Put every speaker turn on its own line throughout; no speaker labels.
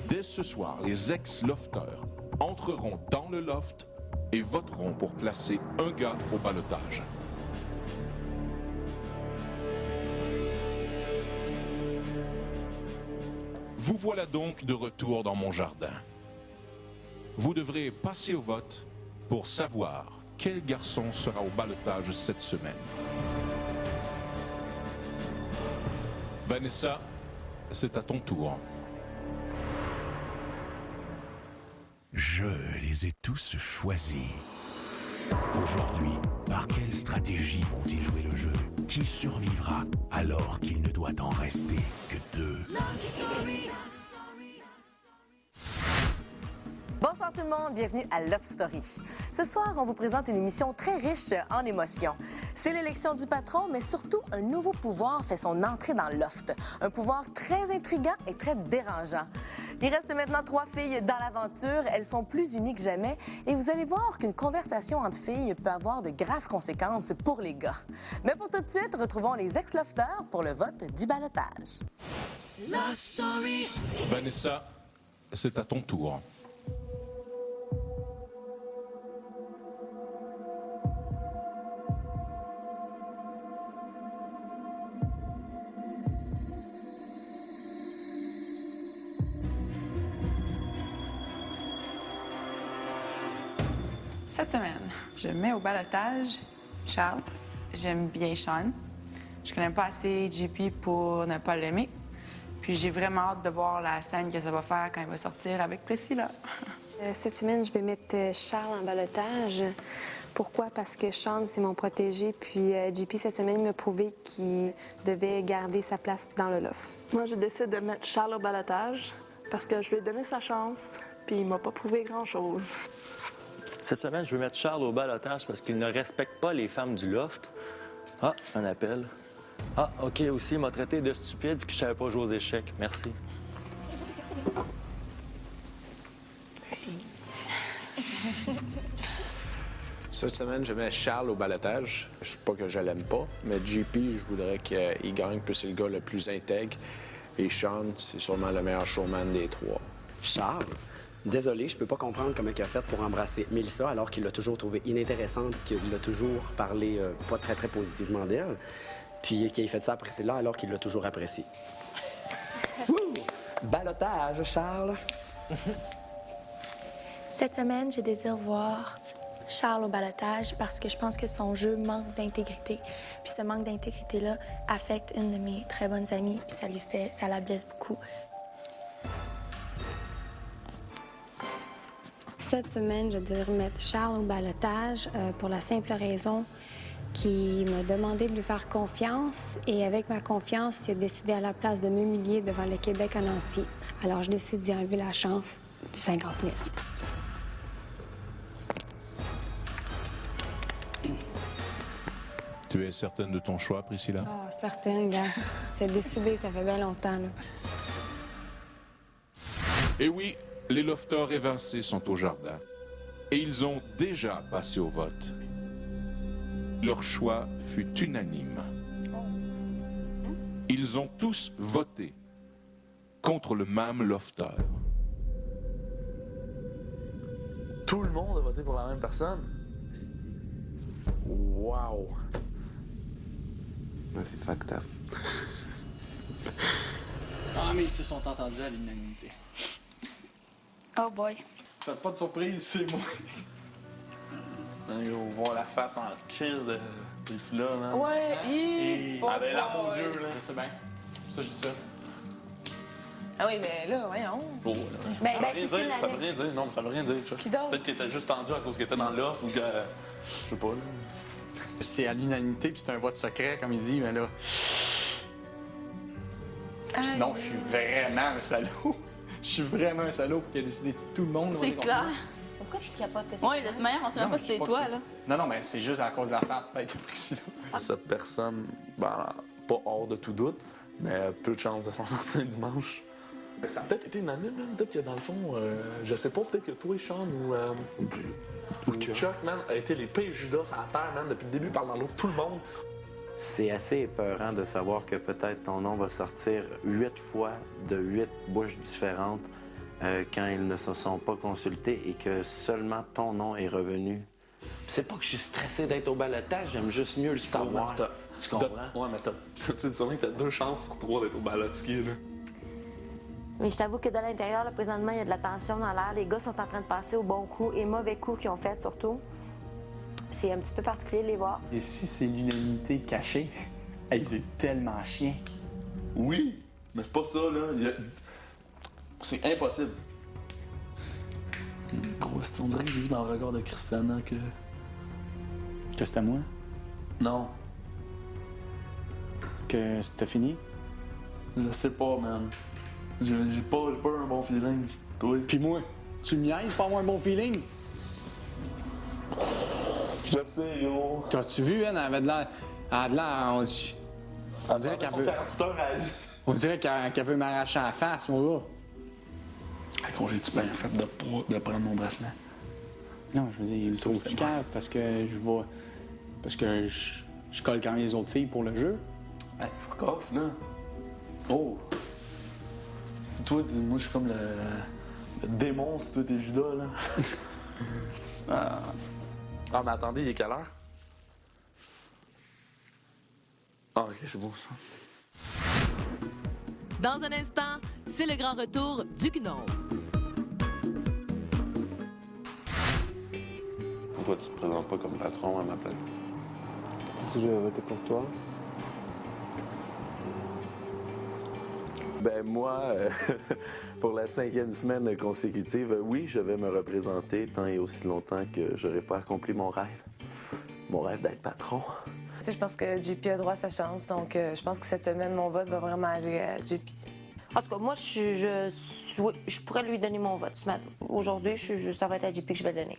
Dès ce soir, les ex-lofteurs entreront dans le loft et voteront pour placer un gars au ballottage. Vous voilà donc de retour dans mon jardin. Vous devrez passer au vote pour savoir quel garçon sera au ballottage cette semaine. Vanessa, c'est à ton tour.
Je les ai tous choisis. Aujourd'hui, par quelle stratégie vont-ils jouer le jeu? Qui survivra alors qu'il ne doit en rester que 2?
Bonsoir tout le monde, bienvenue à Love Story. Ce soir, on vous présente une émission très riche en émotions. C'est l'élection du patron, mais surtout, un nouveau pouvoir fait son entrée dans le loft. Un pouvoir très intriguant et très dérangeant. Il reste maintenant 3 filles dans l'aventure. Elles sont plus unies que jamais et vous allez voir qu'une conversation entre filles peut avoir de graves conséquences pour les gars. Mais pour tout de suite, retrouvons les ex-lofteurs pour le vote du ballottage.
Love Story.
Vanessa, c'est à ton tour.
Cette semaine, je mets au ballottage Charles. J'aime bien Sean. Je connais pas assez JP pour ne pas l'aimer. Puis j'ai vraiment hâte de voir la scène que ça va faire quand il va sortir avec Priscilla.
Cette semaine, je vais mettre Charles en ballottage. Pourquoi? Parce que Sean, c'est mon protégé. Puis JP, cette semaine, il m'a prouvé qu'il devait garder sa place dans le loft.
Moi, je décide de mettre Charles au ballottage parce que je lui ai donné sa chance, puis il m'a pas prouvé grand-chose.
Cette semaine, je veux mettre Charles au ballottage parce qu'il ne respecte pas les femmes du loft. Ah, un appel. Ah, OK, aussi, il m'a traité de stupide et que je savais pas jouer aux échecs. Merci.
Cette semaine, je mets Charles au ballottage. Je sais pas que je l'aime pas, mais JP, je voudrais qu'il gagne, puis c'est le gars le plus intègre. Et Sean, c'est sûrement le meilleur showman des 3.
Charles? Désolé, je peux pas comprendre comment il a fait pour embrasser Mélissa alors qu'il l'a toujours trouvée inintéressante, qu'il a toujours parlé pas très positivement d'elle, puis qu'il ait fait ça à Priscilla alors qu'il l'a toujours apprécié. Ballottage, Charles!
Cette semaine, je désire voir Charles au ballottage parce que je pense que son jeu manque d'intégrité. Puis ce manque d'intégrité-là affecte une de mes très bonnes amies, puis ça la blesse beaucoup.
Cette semaine, je devrais mettre Charles au ballottage pour la simple raison qu'il m'a demandé de lui faire confiance. Et avec ma confiance, il a décidé à la place de m'humilier devant le Québec en entier. Alors, je décide d'y enlever la chance du 50 000.
Tu es certaine de ton choix, Priscilla?
Oh, certaine, gars. C'est décidé, ça fait bien longtemps, là.
Et oui, les lofteurs évincés sont au jardin. Et ils ont déjà passé au vote. Leur choix fut unanime. Ils ont tous voté contre le même lofteur.
Tout le monde a voté pour la même personne?
Wow! C'est fucked up.
Ah, mais ils se sont entendus à l'unanimité.
Oh boy.
Faites pas de surprise, c'est moi.
On voit la face en crise de Priscilla, man.
Ouais,
Elle avait l'arme aux yeux, là.
Je sais bien. Ça, je dis ça.
Ah oui, mais là, voyons.
Oh, là.
Ben,
ça veut rien dire, ça veut rien dire. Non, ça veut rien dire.
Qui d'autre?
Peut-être qu'il était juste tendu à cause qu'il était dans le loft ou que... Je sais pas, là.
C'est à l'unanimité, puis c'est un vote secret, comme il dit, mais là... Sinon, je suis vraiment un salaud. Je suis vraiment un salaud qui a décidé que tout le monde...
C'est clair.
Pourquoi tu capotes?
Oui, de toute manière, on sait même pas si c'est toi, là.
Non, mais c'est juste à cause de la face, peut-être, Priscilla.
Cette personne, ben, pas hors de tout doute, mais peu de chance de s'en sortir dimanche. Mais ça a peut-être été unanime, hein. Peut-être que dans le fond, je sais pas, peut-être que toi, Sean ou Chuck, man, a été les pires Judas à la terre, man, depuis le début, par dans l'autre, tout le monde.
C'est assez épeurant de savoir que peut-être ton nom va sortir 8 fois de 8 bouches différentes quand ils ne se sont pas consultés et que seulement ton nom est revenu. C'est pas que je suis stressé d'être au balotage, j'aime juste mieux le savoir. Tu comprends?
Ouais, mais tu sais que t'as 2 chances sur 3 d'être au balotier, là.
Mais je t'avoue que de l'intérieur, là, présentement, il y a de la tension dans l'air. Les gars sont en train de passer au bon coup et mauvais coups qu'ils ont fait, surtout. C'est un petit peu particulier de les voir.
Et si c'est l'unanimité cachée, hey, c'est tellement chien.
Oui, mais c'est pas ça, là. C'est impossible. Gros, on dirait que j'ai dit dans le regard de Christiana que...
Que c'était moi?
Non.
Que c'était fini?
Je sais pas, man. J'ai pas eu un bon feeling. Toi?
Puis moi, tu me niaises pas avoir un bon feeling?
Je sais, yo.
T'as-tu vu, elle avait de l'air... Elle a de l'air... On dirait qu'elle veut... On dirait qu'elle veut m'arracher la face, moi, là.
Quand j'ai-tu bien fait de prendre mon bracelet?
Non, je veux dire, il trouve du cave parce que je vais... Parce que je colle quand même les autres filles pour le jeu.
Hey, fuck off, là. Oh! Si toi, moi, je suis comme le démon, si toi, t'es Judas, là. Ah, mais attendez, il est quelle heure? Ah, OK, c'est bon, ça.
Dans un instant, c'est le grand retour du gnome.
Pourquoi tu te présentes pas comme patron à ma place?
Parce que je vais voter pour toi.
Ben moi, pour la 5e semaine consécutive, oui, je vais me représenter tant et aussi longtemps que j'aurai pas accompli mon rêve. Mon rêve d'être patron.
Tu sais, je pense que JP a droit à sa chance, donc je pense que cette semaine, mon vote va vraiment aller à JP.
En tout cas, moi, je pourrais lui donner mon vote ce matin. Aujourd'hui, ça va être à JP que je vais le donner.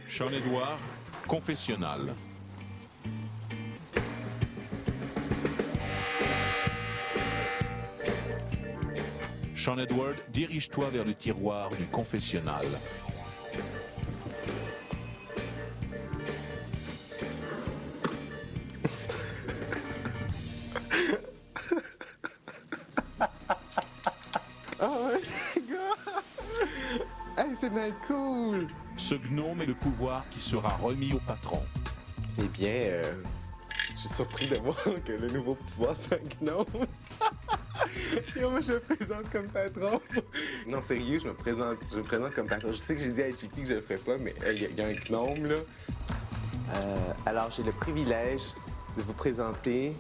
Sean-Édouard, confessionnal. Sean-Édouard, dirige-toi vers le tiroir du confessionnal.
Oh my god! Hey, c'est bien cool!
Ce gnome est le pouvoir qui sera remis au patron.
Eh bien, je suis surpris de voir que le nouveau pouvoir, c'est un gnome. Et moi, je me présente comme patron. Non, sérieux, je me présente comme patron. Je sais que j'ai dit à JP que je le ferais pas, mais il y a un gnome, là. Alors, j'ai le privilège de vous présenter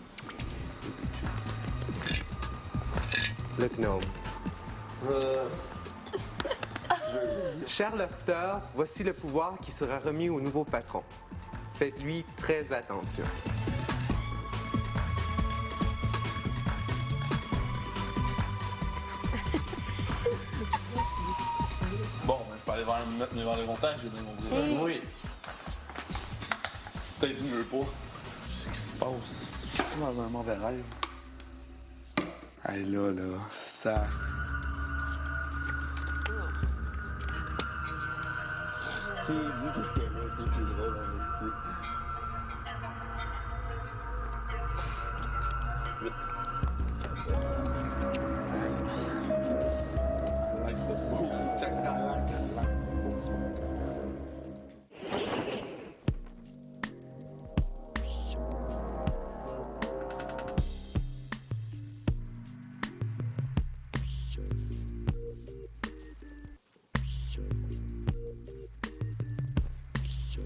le gnome. Cher Lofter, voici le pouvoir qui sera remis au nouveau patron. Faites-lui très attention.
Bon, ben, je peux aller vers le montage, j'ai bien mon
Oui.
Peut-être mieux pas. Qu'est-ce qui se passe? Je suis dans un mauvais rêve. Hey, là, ça...
Qui dit qu'est-ce qu'il y a là, c'est plus drôle, en esti.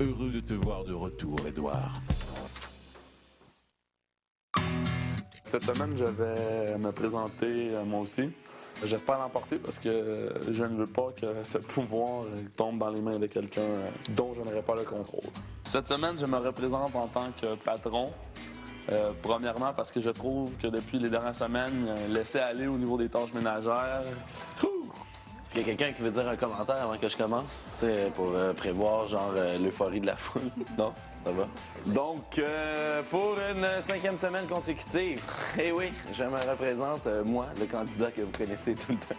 Heureux de te voir de retour, Édouard.
Cette semaine, je vais me présenter moi aussi. J'espère l'emporter parce que je ne veux pas que ce pouvoir tombe dans les mains de quelqu'un dont je n'aurai pas le contrôle. Cette semaine, je me représente en tant que patron. Premièrement, parce que je trouve que depuis les dernières semaines, laisser aller au niveau des tâches ménagères.
Est-ce qu'il y a quelqu'un qui veut dire un commentaire avant que je commence? Tu sais, pour prévoir, genre, l'euphorie de la foule. Non? Ça va? Donc, pour une 5e semaine consécutive, eh oui, je me représente, moi, le candidat que vous connaissez tout le temps.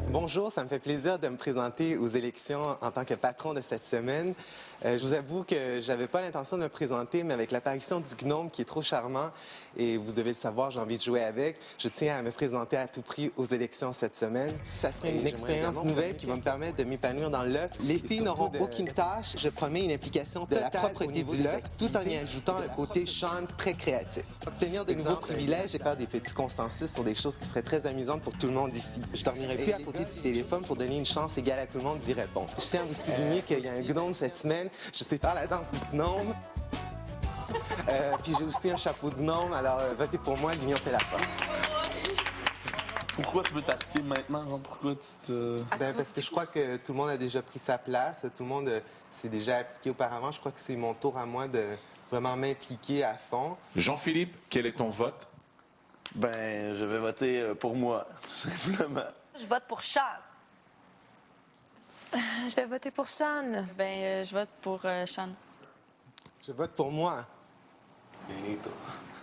Bonjour, ça me fait plaisir de me présenter aux élections en tant que patron de cette semaine. Je vous avoue que j'avais pas l'intention de me présenter, mais avec l'apparition du gnome qui est trop charmant, et vous devez le savoir, j'ai envie de jouer avec, je tiens à me présenter à tout prix aux élections cette semaine. Ça serait une expérience nouvelle qui va me permettre de m'épanouir dans le loft. Les filles n'auront aucune tâche. Je promets une implication de la propreté du loft, tout en y ajoutant un côté Sean très créatif. Obtenir de nouveaux privilèges et faire des petits consensus sur des choses qui seraient très amusantes pour tout le monde ici. Je dormirai plus à côté du téléphone pour donner une chance égale à tout le monde d'y répondre. Je tiens à vous souligner qu'il y a un gnome cette semaine. Je sais faire la danse du gnome. Puis j'ai aussi un chapeau de gnome, alors votez pour moi, l'union fait la force.
Pourquoi tu veux t'appliquer maintenant? Genre, pourquoi tu te...
Parce que je crois que tout le monde a déjà pris sa place. Tout le monde s'est déjà appliqué auparavant. Je crois que c'est mon tour à moi de vraiment m'impliquer à fond.
Jean-Philippe, quel est ton vote?
Ben, je vais voter pour moi, tout simplement.
Je vote pour Charles.
Je vais voter pour Sean. Je vote pour Sean.
Je vote pour moi.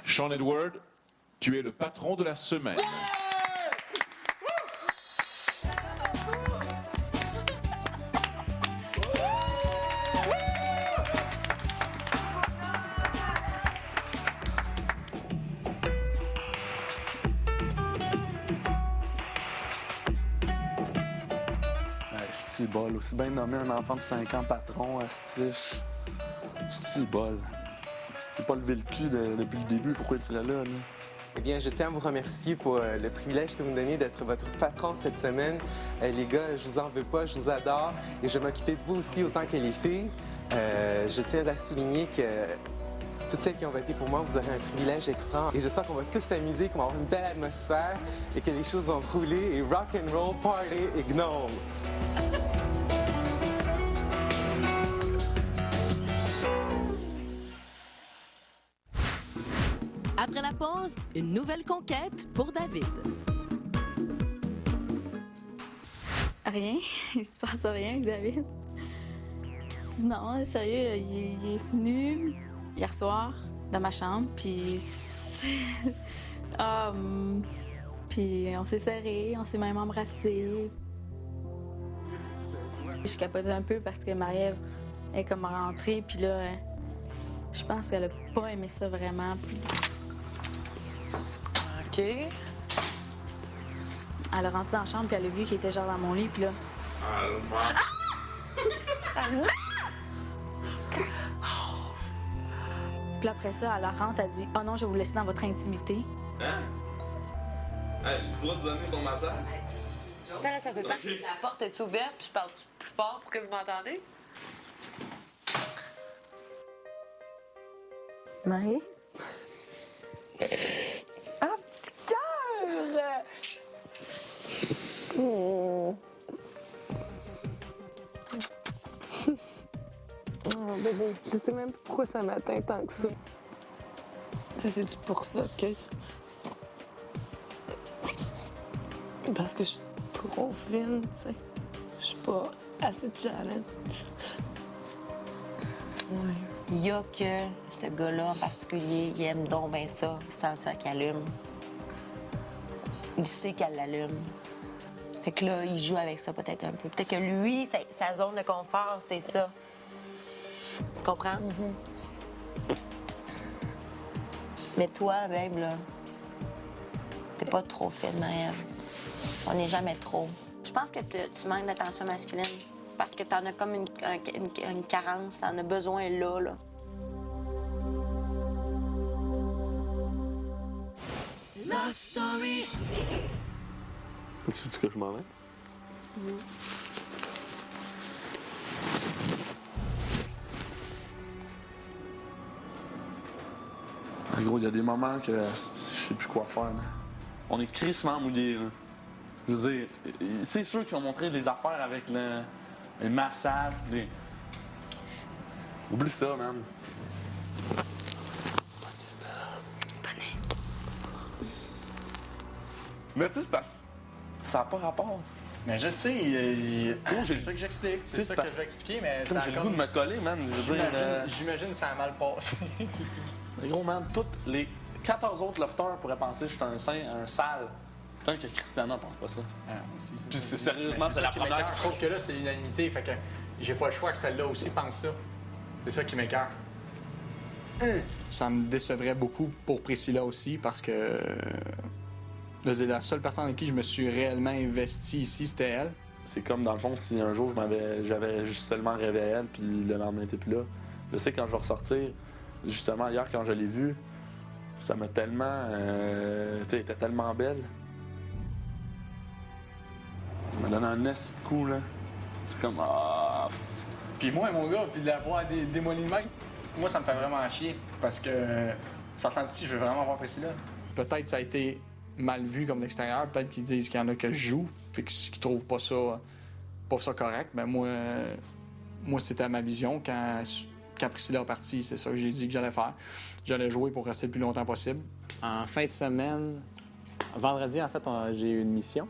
Sean Edward, tu es le patron de la semaine.
Si bol, aussi bien nommer un enfant de 5 ans patron, astiche. Si bol. C'est pas levé le cul depuis le début, pourquoi il le ferait là?
Eh bien, je tiens à vous remercier pour le privilège que vous me donnez d'être votre patron cette semaine. Les gars, je vous en veux pas, je vous adore et je vais m'occuper de vous aussi autant que les filles. Je tiens à souligner que toutes celles qui ont voté pour moi, vous aurez un privilège extra. Et j'espère qu'on va tous s'amuser, qu'on va avoir une belle atmosphère et que les choses vont rouler et rock and roll, party et gnome.
Après la pause, une nouvelle conquête pour David.
Rien. Il se passe rien avec David. Non, sérieux, il est venu hier soir dans ma chambre, puis... puis on s'est serrés, on s'est même embrassés. Je capotais un peu parce que Marie-Ève est comme rentrée, puis là, je pense qu'elle a pas aimé ça vraiment.
OK.
Elle a rentré dans la chambre, puis elle a vu qu'il était genre dans mon lit, puis là... Puis après ça, elle rentre, elle dit « Oh non, je vais vous laisser dans votre intimité. »
Hein? Hey, tu dois te donner son massage?
Ça, là, ça fait partie.
La porte est ouverte, puis je parle plus fort pour que vous m'entendez?
Marie?
Ah, petit cœur!
Oh, bébé, je sais même pas pourquoi ça m'atteint tant que ça.
Ça, c'est-tu pour ça, Kate? Parce que je suis trop fine, tu sais. Je suis pas assez challenge.
Ouais. Il y a que ce gars-là en particulier, il aime donc bien ça, sentir qu'elle allume. Il sait qu'elle l'allume. Fait que là, il joue avec ça peut-être un peu. Peut-être que lui, sa zone de confort, c'est ça. Tu comprends?
Mm-hmm.
Mais toi, babe, là, t'es pas trop fine, Marie-Ève. On n'est jamais trop. Je pense que tu manques d'attention masculine parce que t'en as comme une carence, t'en as besoin là.
Love Story.
Tu sais que je m'en vais? Ah, gros, il y a des moments que je sais plus quoi faire. Là. On est crissement mouillés. Là. Je veux dire, c'est sûr qu'ils ont montré des affaires avec les massages, les... Oublie ça, man. Mais tu sais, c'est parce que ça n'a pas rapport.
Mais je sais, c'est ça que j'explique. C'est ça que je vais expliquer, mais
comme j'ai le goût de me coller, man.
J'imagine que ça a mal passé.
Mais gros, man, tous les 14 autres lofters pourraient penser que j'étais un sale. Tant que Christiana pense pas ça.
Ah, aussi,
puis c'est sérieusement, c'est la première.
Sauf que là, c'est l'unanimité, fait que j'ai pas le choix que celle-là aussi pense ça. C'est ça qui m'écoeure. Ça me décevrait beaucoup pour Priscilla aussi parce que la seule personne avec qui je me suis réellement investi ici, c'était elle.
C'est comme, dans le fond, si un jour j'avais juste seulement rêvé à elle, puis le lendemain, elle n'était plus là. Je sais, quand je vais ressortir, justement, hier, quand je l'ai vue, ça m'a tellement... tu sais, elle était tellement belle. Ça m'a donné un esti de coup, là. C'est comme... Ah...
Puis moi, mon gars, puis de la voix démolie de même, moi, ça me fait vraiment chier parce que, sortant d'ici, je veux vraiment voir Priscilla. Peut-être que ça a été mal vu comme d'extérieur, peut-être qu'ils disent qu'il y en a que je joue, puis qu'ils trouvent pas ça correct. Mais moi c'était ma vision. Quand Priscilla est partie, c'est ça que j'ai dit que j'allais faire. J'allais jouer pour rester le plus longtemps possible.
En fin de semaine, vendredi, en fait, j'ai eu une mission.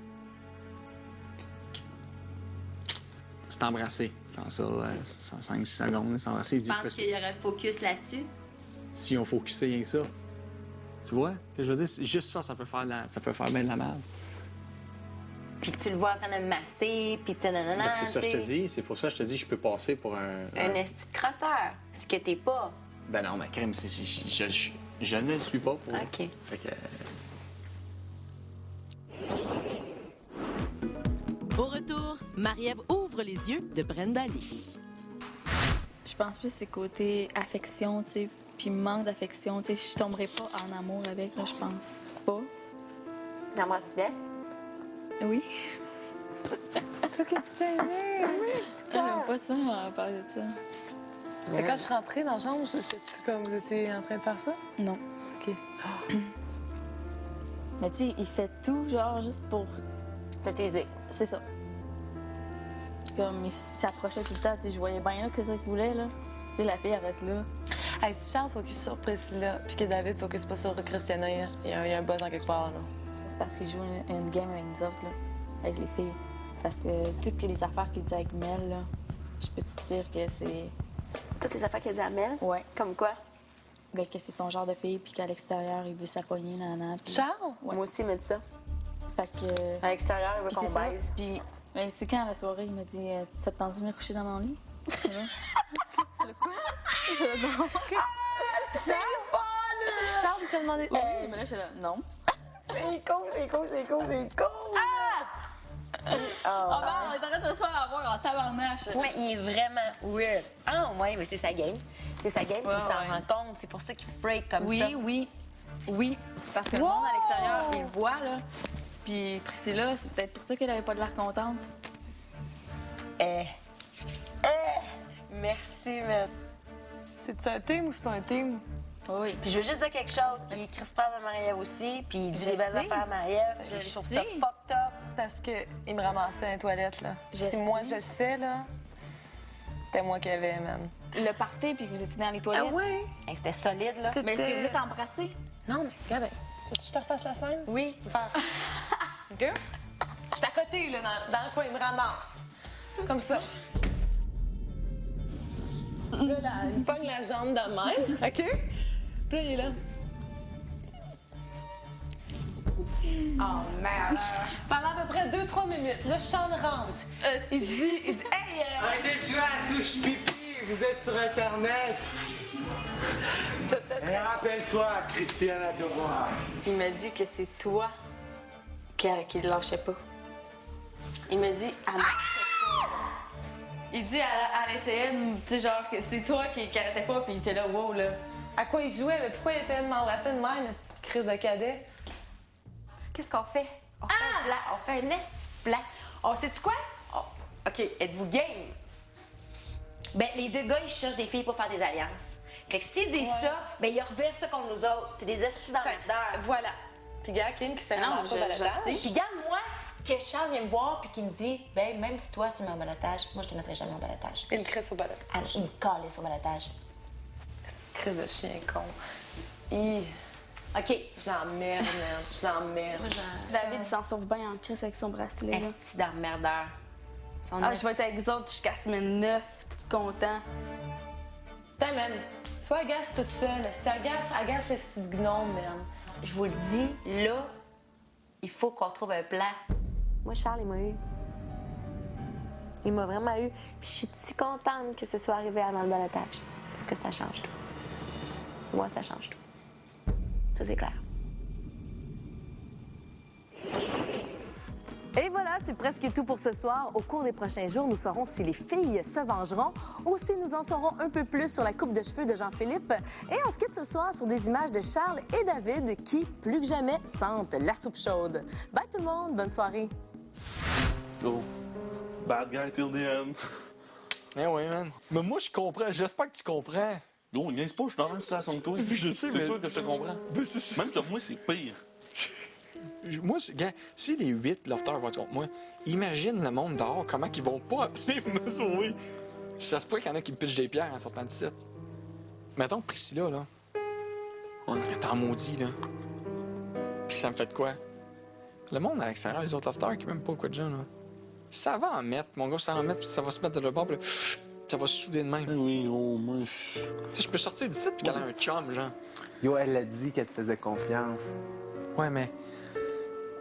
C'est embrasser. Genre ça, 5-6 secondes, c'est embrasser.
Tu penses qu'il y aurait focus là-dessus?
Si on focusait rien que ça. Tu vois? Que je veux dire, juste ça peut faire bien de la merde.
Puis tu le vois en train de masser, puis nanana,
c'est ça que je te dis. C'est pour ça que je te dis je peux passer pour un
esti de crosseur, ce que t'es pas.
Ben non, ma crème, je ne le suis pas pour...
OK.
Fait que...
Au retour, Marie-Ève ouvre les yeux de Brenda Lee.
Je pense plus que c'est côté affection, tu sais, puis manque d'affection. Tu sais, je tomberais pas en amour avec, là, je pense pas.
T'embrasses-tu bien?
Oui.
Toi qui te tiens bien, oui,
J'aime pas ça, on parler de ça.
Mais quand je suis rentrée dans la chambre, c'était-tu comme vous étiez en train de faire ça?
Non.
OK.
Mais tu sais, il fait tout, genre, juste pour...
Te t'aider.
C'est ça. Comme, il s'approchait tout le temps, tu sais, je voyais bien là que c'est ça qu'il voulait, là. Tu sais, la fille, elle reste là.
Hey, si Charles focus sur Priscilla, puis que David focus pas sur Christiana, il y a un buzz en quelque part, là.
C'est parce qu'il joue une game avec nous autres, là, avec les filles. Parce que toutes les affaires qu'il dit avec Mel, là, je peux te dire que c'est...
Toutes les affaires qu'il dit à Mel?
Ouais.
Comme quoi?
Ben, que c'est son genre de fille, puis qu'à l'extérieur, il veut s'appoigner, nanana. Puis...
Charles?
Ouais. Moi aussi, il m'a dit ça.
Fait que...
À l'extérieur, il veut qu'on
ça.
baise.
Puis, ben, c'est quand, à la soirée, il m'a dit « Ça te tente de venir coucher dans mon lit? » C'est le quoi? Non.
C'est le fun!
Charles t'a demandé...
Oui, mais là, j'étais là « Non. »
C'est cool!
Oh man, on est en train de se faire avoir en tabarnache.
Mais il est vraiment weird. Ah, ouais, mais c'est sa game. C'est sa game, puis il s'en rend compte. C'est pour ça qu'il freak comme ça.
Oui. Parce que le monde à l'extérieur, il le voit, là. Puis Priscilla, c'est peut-être pour ça qu'elle avait pas de l'air contente.
Merci, man.
C'est-tu un team ou c'est pas un team?
Oui.
Puis je veux juste dire quelque chose. Il est Christophe à Marie-Ève aussi, puis il dit
Je
les belles
sais.
affaires à Marie-Ève. Je trouve ça fucked up.
Parce qu'il me ramassait dans les toilettes, là.
Je
Si
sais.
moi, je sais, là, c'était moi qui avais, man.
Le party, puis que vous étiez dans les toilettes.
Ah ouais?
Hey, c'était solide, là.
Mais est-ce que vous êtes embrassés?
Non, mais regarde, tu veux que je te refasse la scène?
Oui.
Faire. OK? Je suis à côté, là, dans le coin, il me ramasse. Comme ça. Là, il pogne la jambe de même, OK? Puis là, il est là. Oh, merde! Pendant à peu près 2-3 minutes, là, Sean rentre. Il dit, hey!
Arrêtez de jouer à la touche pipi! Vous êtes sur Internet! Et rappelle-toi, Christiana Devoir.
Il m'a dit que c'est toi qui le lâchait pas. Il m'a dit, elle m'arrêtait pas. Il dit, elle essayait de, tu sais, genre, que c'est toi qui arrêtait pas, puis il était là, wow, là.
À quoi il jouait? Mais pourquoi il essayait de m'embrasser de même, cette crise de cadet?
Qu'est-ce qu'on fait? On fait un plan. On fait un esti de plan. On sait-tu quoi? OK, êtes-vous game? Ben, les deux gars, ils cherchent des filles pour faire des alliances. Fait que s'ils disent ça, ben, ils reversent ça contre nous autres. C'est des estis d'emmerdeurs.
Voilà. Puis gars, Kim qui s'est
Non,
ramassé au balotage.
Puis garde-moi que Charles vient me voir puis qu'il me dit, ben, même si toi, tu me mets en balotage, moi, je te mettrai jamais en balotage.
Il le crisse au balotage.
Ah, il me calait sur balotage.
Cette crise de chien con.
OK.
Je l'emmerde, man. Je l'emmerde.
David, il s'en sauve bien en crise avec son bracelet. Là.
Esti d'emmerdeur.
Ah, je vais être avec vous autres jusqu'à semaine 9, tout content.
Putain, man. Sois agace toute seule. Si agace le style gnome, man.
Je vous le dis, là, il faut qu'on trouve un plan. Moi, Charles, il m'a eu. Il m'a vraiment eu. Puis je suis contente que ce soit arrivé avant le balotage. que ça change tout. Moi, ça change tout. Ça, c'est clair.
Et voilà, c'est presque tout pour ce soir. Au cours des prochains jours, nous saurons si les filles se vengeront ou si nous en saurons un peu plus sur la coupe de cheveux de Jean-Philippe. Et on se quitte ce soir sur des images de Charles et David qui, plus que jamais, sentent la soupe chaude. Bye tout le monde, bonne soirée.
Go. Bad guy till the end.
Eh oui, man. Mais moi, je comprends. J'espère que tu comprends.
Gros, niaise pas, je suis dans la même situation que toi.
Je sais, mais...
C'est sûr que je te comprends. Même que moi, c'est pire.
Moi, gars, si les 8 lofters vont être contre moi, imagine le monde dehors, comment ils vont pas appeler pour me sauver. Ça se peut qu'il y en a qui me pitchent des pierres en sortant de site. Mettons que Priscilla, là, elle est en maudit, là. Puis ça me fait de quoi? Le monde à l'extérieur, les autres lofters qui m'aiment pas quoi de gens, là. Ça va en mettre, mon gars, ça va en mettre, puis ça va se mettre de le bord, puis là, ça va se souder de même.
Oui, oh, moi,
Tu sais, je peux sortir d'ici puis qu'elle a un chum, genre.
Yo, elle a dit qu'elle te faisait confiance.
Ouais, mais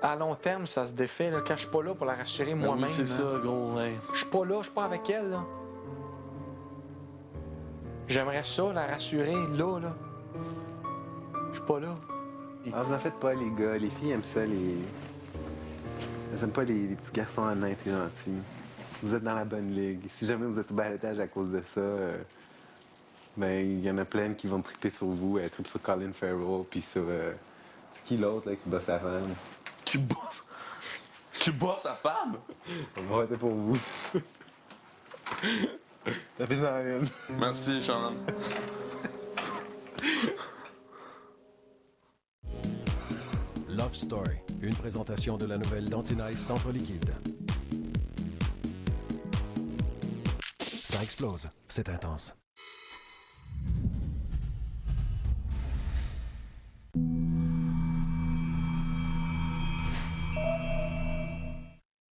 à long terme, ça se défait, là, quand je suis pas là pour la rassurer moi-même.
Oui, c'est ça, gros, ouais.
Je suis pas là, je suis pas avec elle, là. J'aimerais ça, la rassurer, là. Je suis pas là.
Ah, vous en faites pas, les gars. Les filles aiment ça, les... Elles aiment pas les petits garçons honnêtes et gentils. Vous êtes dans la bonne ligue. Si jamais vous êtes au balotage à cause de ça, ben, il y en a plein qui vont triper sur vous. Elles trippent sur Colin Farrell, puis sur... c'est qui l'autre, là, qui bat sa femme?
Qui bat sa femme?
On va voter pour vous. Ça fait ça rien.
Merci, Sean.
Love Story, une présentation de la nouvelle d'Antinice Centre Liquide. Ça explose, c'est intense.